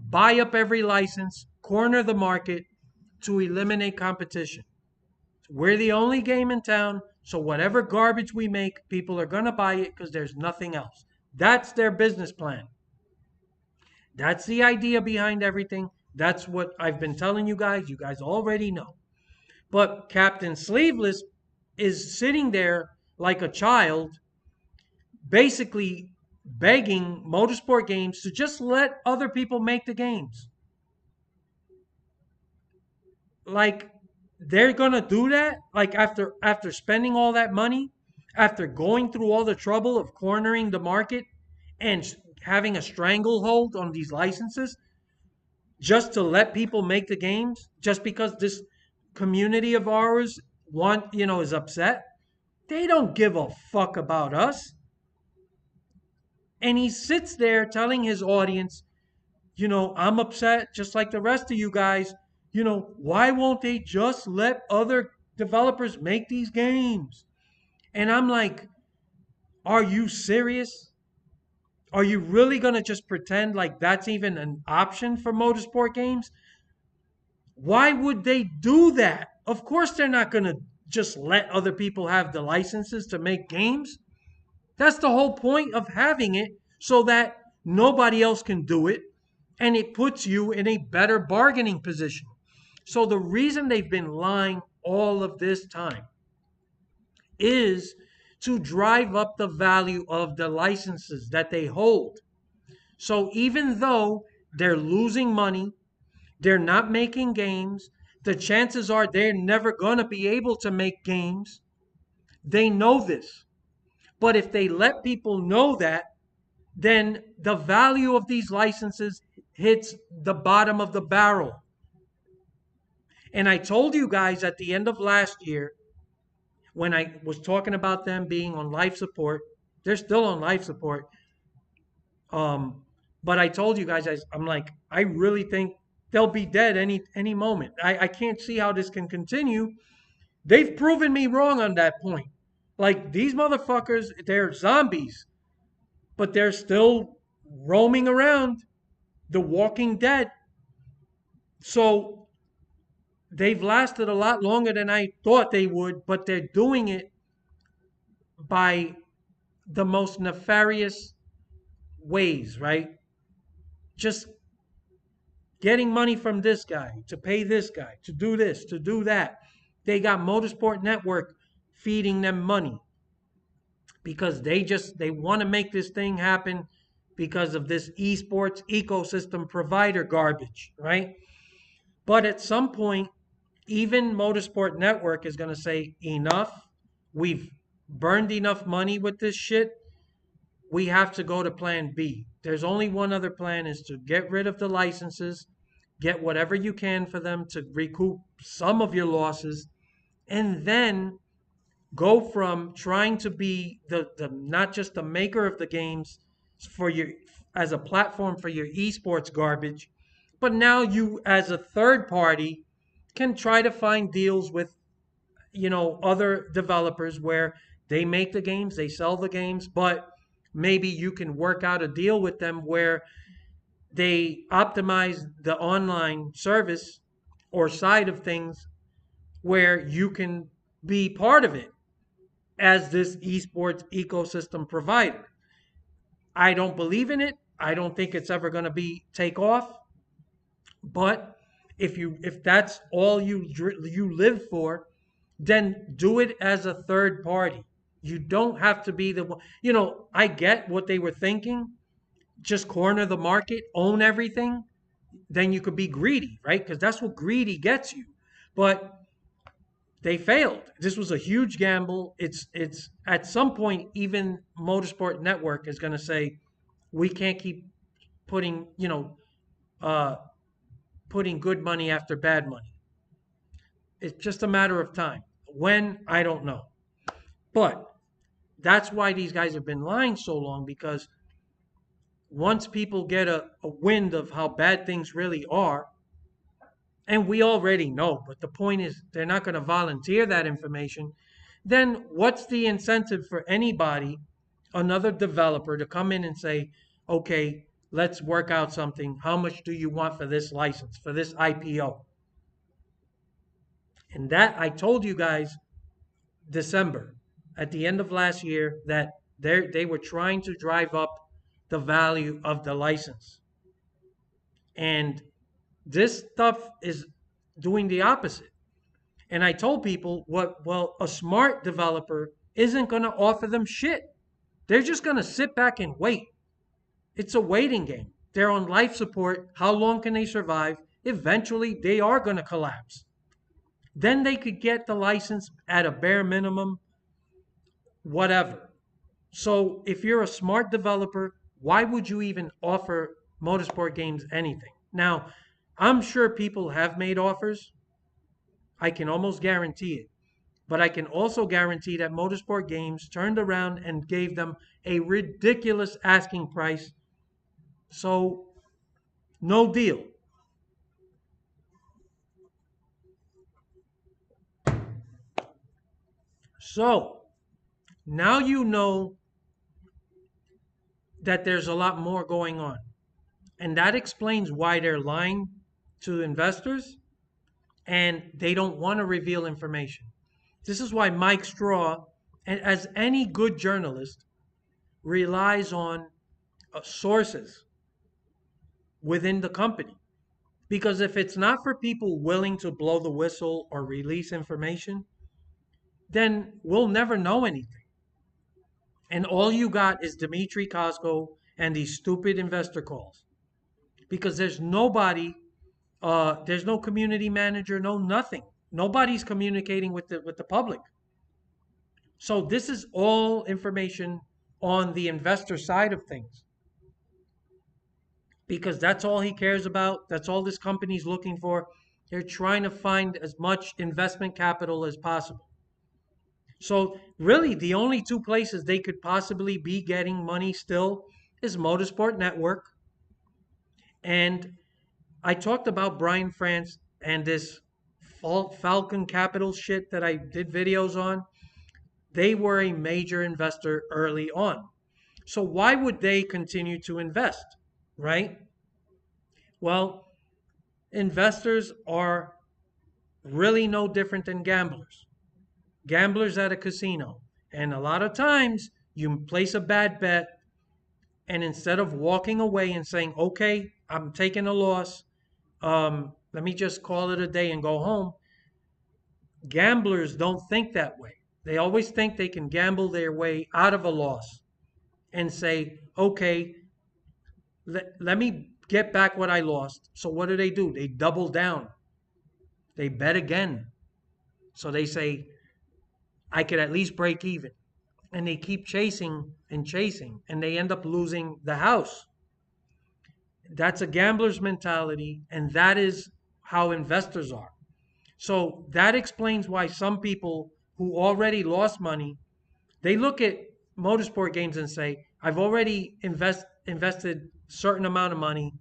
buy up every license, corner the market to eliminate competition. We're the only game in town, so whatever garbage we make, people are going to buy it because there's nothing else. That's their business plan. That's the idea behind everything. That's what I've been telling you guys. You guys already know. But Captain Sleeveless is sitting there like a child, basically begging Motorsport Games to just let other people make the games. Like, they're gonna do that? Like, after spending all that money, after going through all the trouble of cornering the market and having a stranglehold on these licenses, just to let people make the games, just because this community of ours is upset? They don't give a fuck about us. And he sits there telling his audience, I'm upset just like the rest of you guys. Why won't they just let other developers make these games? And I'm like, are you serious? Are you really going to just pretend like that's even an option for motorsport games? Why would they do that? Of course, they're not going to just let other people have the licenses to make games. That's the whole point of having it, so that nobody else can do it, and it puts you in a better bargaining position. So the reason they've been lying all of this time is to drive up the value of the licenses that they hold. So even though they're losing money, they're not making games, the chances are they're never going to be able to make games. They know this. But if they let people know that, then the value of these licenses hits the bottom of the barrel. And I told you guys at the end of last year, when I was talking about them being on life support, they're still on life support. But I told you guys, I'm like, I really think they'll be dead any moment. I can't see how this can continue. They've proven me wrong on that point. Like, these motherfuckers, they're zombies, but they're still roaming around, the Walking Dead. So they've lasted a lot longer than I thought they would, but they're doing it by the most nefarious ways, right? Just getting money from this guy to pay this guy to do this, to do that. They got Motorsport Network feeding them money because they want to make this thing happen because of this esports ecosystem provider garbage, right? But at some point, even Motorsport Network is going to say, enough. We've burned enough money with this shit. We have to go to plan B. There's only one other plan, is to get rid of the licenses, get whatever you can for them to recoup some of your losses, and then go from trying to be the not just the maker of the games for your, as a platform for your esports garbage, but now you as a third party can try to find deals with, other developers where they make the games, they sell the games, but maybe you can work out a deal with them where they optimize the online service or side of things where you can be part of it as this esports ecosystem provider. I don't believe in it. I don't think it's ever going to be take off. But if that's all you live for, then do it as a third party. You don't have to be the one. I get what they were thinking. Just corner the market, own everything. Then you could be greedy, right? Because that's what greedy gets you. But they failed. This was a huge gamble. It's at some point, even Motorsport Network is going to say, we can't keep putting uh, putting good money after bad money. It's just a matter of time. When, I don't know. But that's why these guys have been lying so long, because once people get a wind of how bad things really are, and we already know, but the point is they're not going to volunteer that information, then what's the incentive for anybody, another developer, to come in and say, okay, let's work out something. How much do you want for this license, for this IPO? And that, I told you guys December, at the end of last year, that they were trying to drive up the value of the license. And this stuff is doing the opposite. And I told people, well, a smart developer isn't going to offer them shit. They're just going to sit back and wait. It's a waiting game. They're on life support. How long can they survive? Eventually, they are going to collapse. Then they could get the license at a bare minimum, whatever. So if you're a smart developer, why would you even offer Motorsport Games anything? Now, I'm sure people have made offers. I can almost guarantee it. But I can also guarantee that Motorsport Games turned around and gave them a ridiculous asking price. So, no deal. So, now you know that there's a lot more going on. And that explains why they're lying to investors and they don't want to reveal information. This is why Mike Straw, and as any good journalist, relies on sources within the company. Because if it's not for people willing to blow the whistle or release information, then we'll never know anything. And all you got is Dmitry Costco and these stupid investor calls. Because there's nobody, there's no community manager, no nothing. Nobody's communicating with the public. So this is all information on the investor side of things. Because that's all he cares about. That's all this company's looking for. They're trying to find as much investment capital as possible. So really, the only two places they could possibly be getting money still is Motorsport Network. And I talked about Brian France and this Falcon Capital shit that I did videos on. They were a major investor early on. So why would they continue to invest, right? Well, investors are really no different than gamblers. Gamblers at a casino. And a lot of times you place a bad bet, and instead of walking away and saying, okay, I'm taking a loss, let me just call it a day and go home, gamblers don't think that way. They always think they can gamble their way out of a loss and say, okay, let me get back what I lost. So what do? They double down They bet again. So they say, I could at least break even. And they keep chasing and chasing, and they end up losing the house. That's a gambler's mentality, and that is how investors are. So that explains why some people who already lost money, they look at motorsport games and say, I've already invested certain amount of money.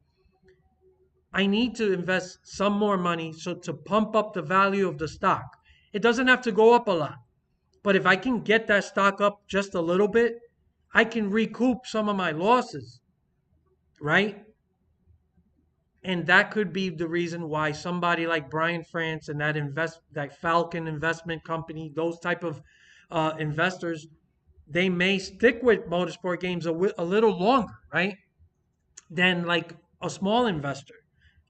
I need to invest some more money so to pump up the value of the stock. It doesn't have to go up a lot, but if I can get that stock up just a little bit, I can recoup some of my losses, right? And that could be the reason why somebody like Brian France and that Falcon investment company, those type of investors, they may stick with motorsport games a little longer, right? Than like a small investor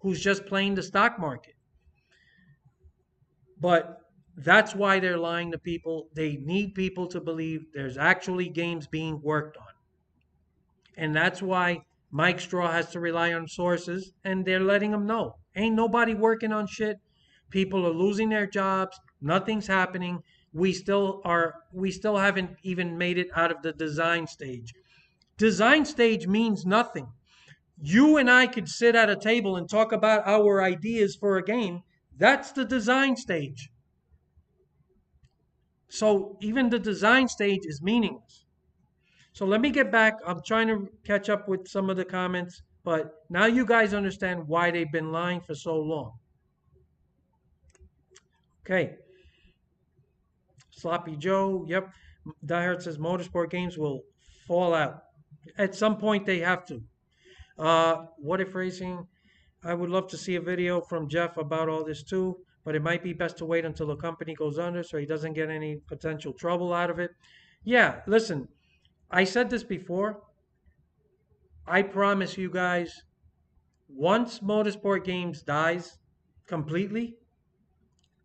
who's just playing the stock market. But that's why they're lying to people. They need people to believe there's actually games being worked on. And that's why Mike Straw has to rely on sources, and they're letting him know. Ain't nobody working on shit. People are losing their jobs. Nothing's happening. We still haven't even made it out of the design stage. Design stage means nothing. You and I could sit at a table and talk about our ideas for a game. That's the design stage. So even the design stage is meaningless. So let me get back. I'm trying to catch up with some of the comments, but now you guys understand why they've been lying for so long. Okay. Sloppy Joe. Yep. Diehard says motorsport games will fall out. At some point, they have to. What if racing? I would love to see a video from Jeff about all this too, but it might be best to wait until the company goes under so he doesn't get any potential trouble out of it. Yeah, listen, I said this before. I promise you guys, once Motorsport Games dies completely,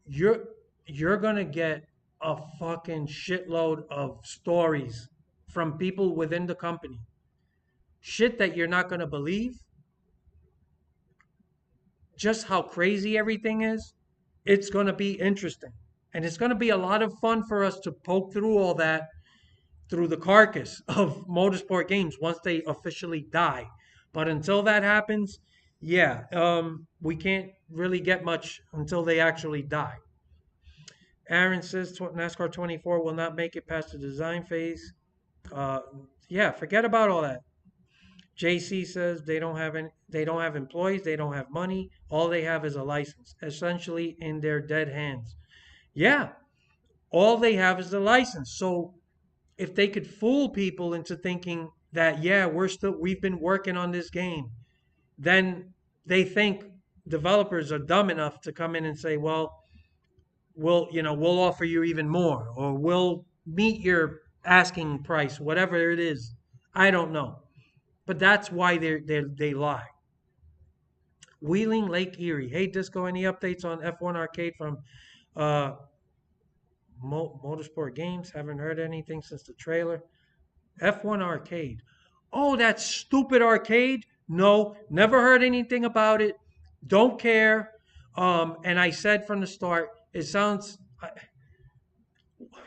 you're you're gonna get a fucking shitload of stories from people within the company. Shit that you're not gonna believe. Just how crazy everything is. It's gonna be interesting. And it's gonna be a lot of fun for us to poke through all that through the carcass of motorsport games once they officially die. But until that happens, yeah, we can't really get much until they actually die. Aaron says NASCAR 24 will not make it past the design phase. Uh, yeah, forget about all that. JC says they don't have employees, they don't have money. All they have is a license, essentially in their dead hands. Yeah, all they have is the license. So if they could fool people into thinking that yeah, we've been working on this game, then they think developers are dumb enough to come in and say, well, we'll offer you even more, or we'll meet your asking price, whatever it is. I don't know, but that's why they lie. Wheeling Lake Erie. Hey, Disco, any updates on F1 Arcade from uh, Motorsport Games? Haven't heard anything since the trailer. F1 Arcade. Oh, that stupid arcade? No, never heard anything about it. Don't care. And I said from the start, it sounds.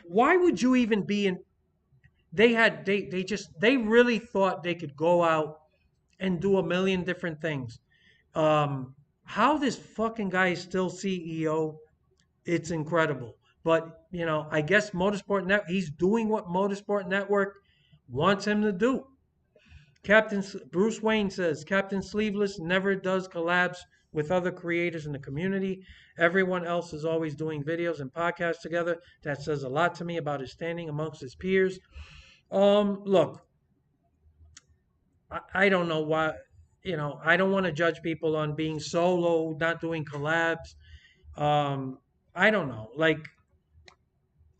Why would you even be in? They really thought they could go out and do a million different things. How this fucking guy is still CEO, it's incredible. But I guess he's doing what Motorsport Network wants him to do. Captain Bruce Wayne says Captain Sleeveless never does collabs with other creators in the community. Everyone else is always doing videos and podcasts together. That says a lot to me about his standing amongst his peers. Look, I don't know why. I don't want to judge people on being solo, not doing collabs. Um, I don't know. Like,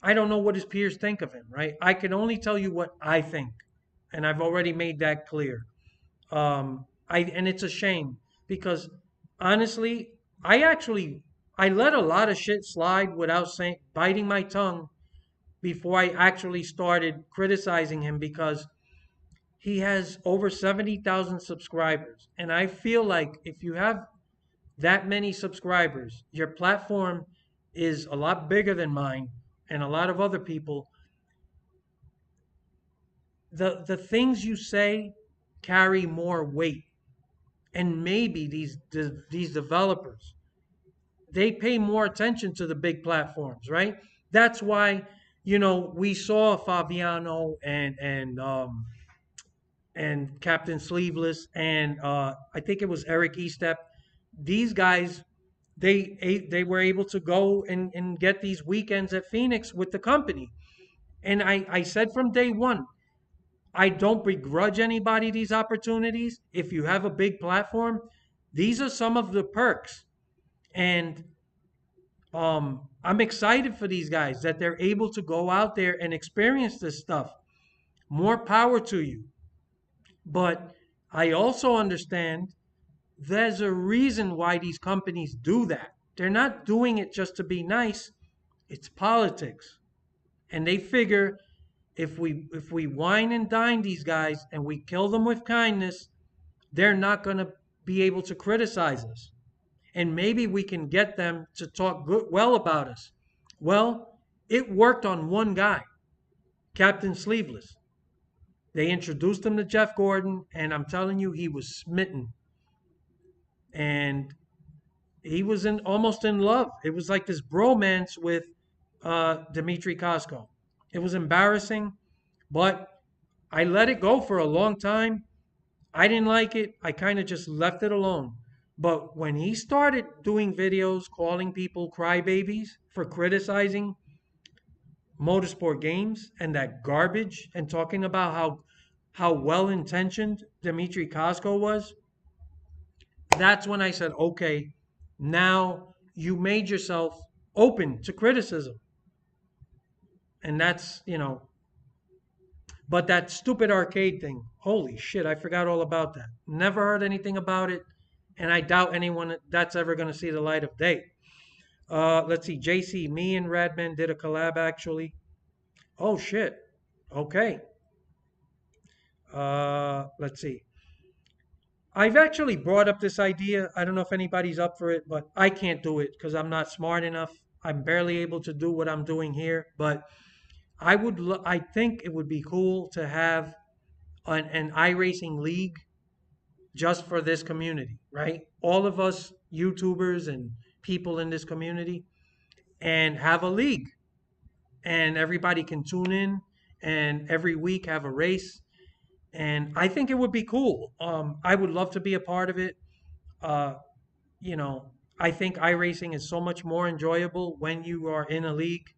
I don't know what his peers think of him, right? I can only tell you what I think, and I've already made that clear. And it's a shame because honestly, I let a lot of shit slide without saying biting my tongue before I actually started criticizing him because he has over 70,000 subscribers, and I feel like if you have that many subscribers, your platform is a lot bigger than mine and a lot of other people. The things you say carry more weight, and maybe these developers, they pay more attention to the big platforms, right? That's why, we saw Fabiano and Captain Sleeveless, and I think it was Eric Estep. These guys, they were able to go and get these weekends at Phoenix with the company. And I said from day one, I don't begrudge anybody these opportunities. If you have a big platform, these are some of the perks. And I'm excited for these guys that they're able to go out there and experience this stuff. More power to you. But I also understand there's a reason why these companies do that. They're not doing it just to be nice. It's politics. And they figure if we wine and dine these guys and we kill them with kindness, they're not going to be able to criticize us. And maybe we can get them to talk well about us. Well, it worked on one guy, Captain Sleeveless. They introduced him to Jeff Gordon, and I'm telling you, he was smitten. And he was almost in love. It was like this bromance with Dmitry Kosko. It was embarrassing, but I let it go for a long time. I didn't like it. I kind of just left it alone. But when he started doing videos calling people crybabies for criticizing motorsport games and that garbage, and talking about how well intentioned Dmitry Kosko was, that's when I said, okay, now you made yourself open to criticism. And but that stupid arcade thing, holy shit, I forgot all about that. Never heard anything about it, and I doubt anyone that's ever going to see the light of day. Let's see, JC, me and Radman did a collab actually. Oh shit. Okay. Let's see. I've actually brought up this idea. I don't know if anybody's up for it, but I can't do it because I'm not smart enough. I'm barely able to do what I'm doing here. But I think it would be cool to have an iRacing league just for this community, right? All of us YouTubers and people in this community, and have a league, and everybody can tune in and every week have a race. And I think it would be cool. I would love to be a part of it. Uh, you know, I think iRacing is so much more enjoyable when you are in a league.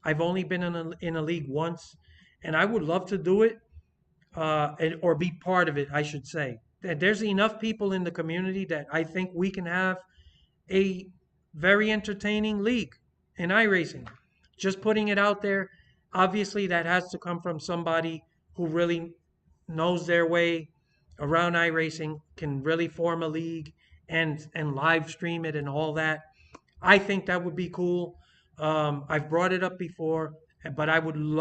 I've only been in a league once, and I would love to do it, or be part of it, I should say. There's enough people in the community that I think we can have a very entertaining league in iRacing. Just putting it out there. Obviously, that has to come from somebody who really knows their way around iRacing, can really form a league and live stream it and all that. I think that would be cool. I've brought it up before, but I would love